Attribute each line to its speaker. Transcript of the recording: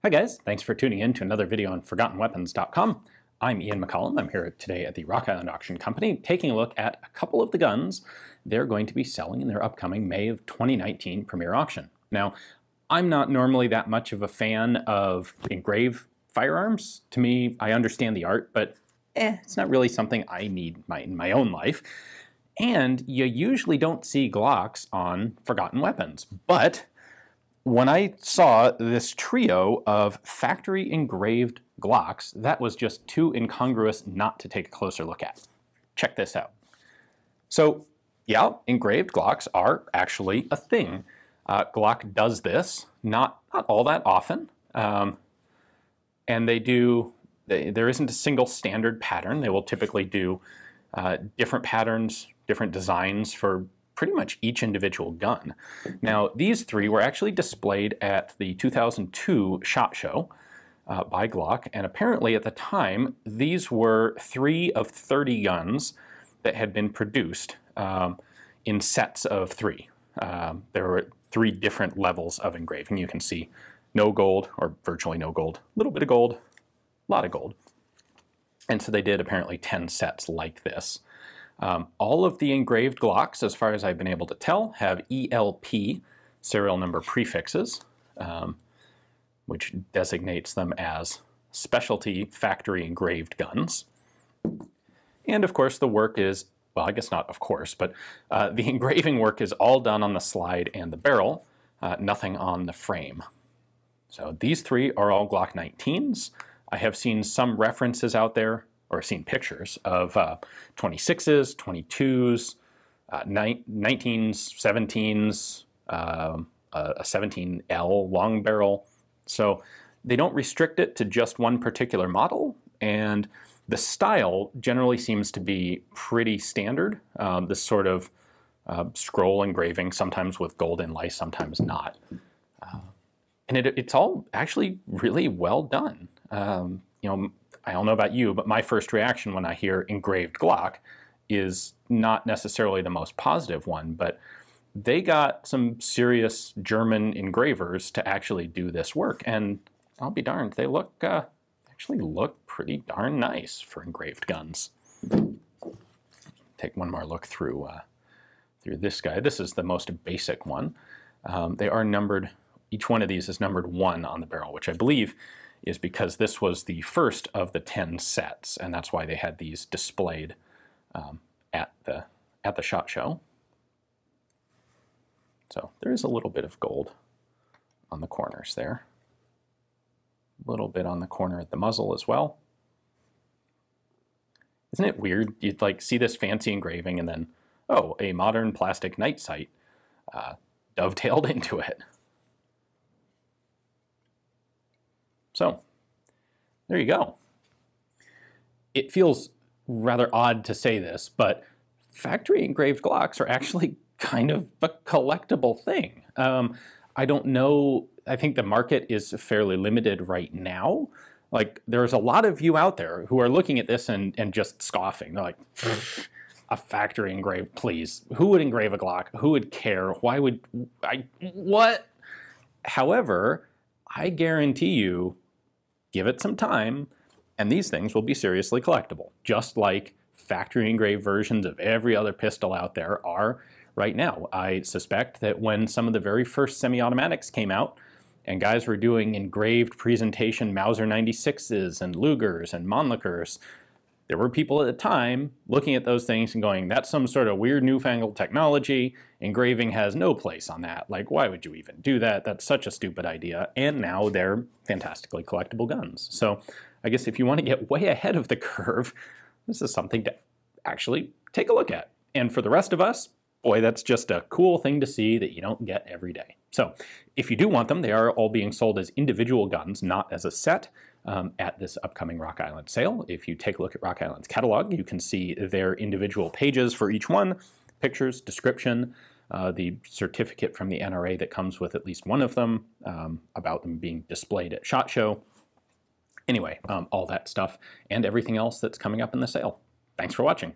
Speaker 1: Hi guys, thanks for tuning in to another video on ForgottenWeapons.com. I'm Ian McCollum. I'm here today at the Rock Island Auction Company taking a look at a couple of the guns they're going to be selling in their upcoming May of 2019 premiere auction. Now, I'm not normally that much of a fan of engraved firearms. To me, I understand the art, but it's not really something I need in my own life. And you usually don't see Glocks on Forgotten Weapons, but when I saw this trio of factory engraved Glocks, that was just too incongruous not to take a closer look at. Check this out. So yeah, engraved Glocks are actually a thing. Glock does this, not all that often. And there isn't a single standard pattern. They will typically do different patterns, different designs for pretty much each individual gun. Now, these three were actually displayed at the 2002 SHOT Show by Glock, and apparently at the time, these were 3 of 30 guns that had been produced in sets of 3. There were 3 different levels of engraving. You can see no gold, or virtually no gold, a little bit of gold, a lot of gold. And so they did apparently 10 sets like this. All of the engraved Glocks, as far as I've been able to tell, have ELP, serial number prefixes, which designates them as specialty factory engraved guns. And of course the work is, well, I guess not of course, but the engraving work is all done on the slide and the barrel, nothing on the frame. So these 3 are all Glock 19s. I have seen some references out there, or seen pictures of 26s, 22s, 19s, 17s, a 17L long barrel. So they don't restrict it to just one particular model, and the style generally seems to be pretty standard. This sort of scroll engraving, sometimes with gold inlay, sometimes not. And it's all actually really well done. You know, I don't know about you, but my first reaction when I hear engraved Glock is not necessarily the most positive one, but they got some serious German engravers to actually do this work, and I'll be darned, they actually look pretty darn nice for engraved guns. Take one more look through this guy. This is the most basic one. They are numbered, each one of these is numbered 1 on the barrel, which I believe is because this was the first of the 10 sets, and that's why they had these displayed at the SHOT Show. So there is a little bit of gold on the corners there. A little bit on the corner at the muzzle as well. Isn't it weird? You'd like see this fancy engraving and then, oh, a modern plastic night sight dovetailed into it. So, there you go. It feels rather odd to say this, but factory engraved Glocks are actually kind of a collectible thing. I don't know, I think the market is fairly limited right now. Like, there's a lot of you out there who are looking at this and just scoffing. They're like, a factory engraved, please. Who would engrave a Glock? Who would care? Why would I, what? However, I guarantee you, give it some time, and these things will be seriously collectible, just like factory engraved versions of every other pistol out there are right now. I suspect that when some of the very first semi-automatics came out, and guys were doing engraved presentation Mauser 96s and Lugers and Mannlichers, there were people at the time looking at those things and going, that's some sort of weird newfangled technology. Engraving has no place on that. Like, why would you even do that? That's such a stupid idea. And now they're fantastically collectible guns. So I guess if you want to get way ahead of the curve, this is something to actually take a look at. And for the rest of us, boy, that's just a cool thing to see that you don't get every day. So if you do want them, they are all being sold as individual guns, not as a set. At this upcoming Rock Island sale. If you take a look at Rock Island's catalog, you can see their individual pages for each one, pictures, description, the certificate from the NRA that comes with at least one of them, about them being displayed at SHOT Show. Anyway, all that stuff and everything else that's coming up in the sale. Thanks for watching.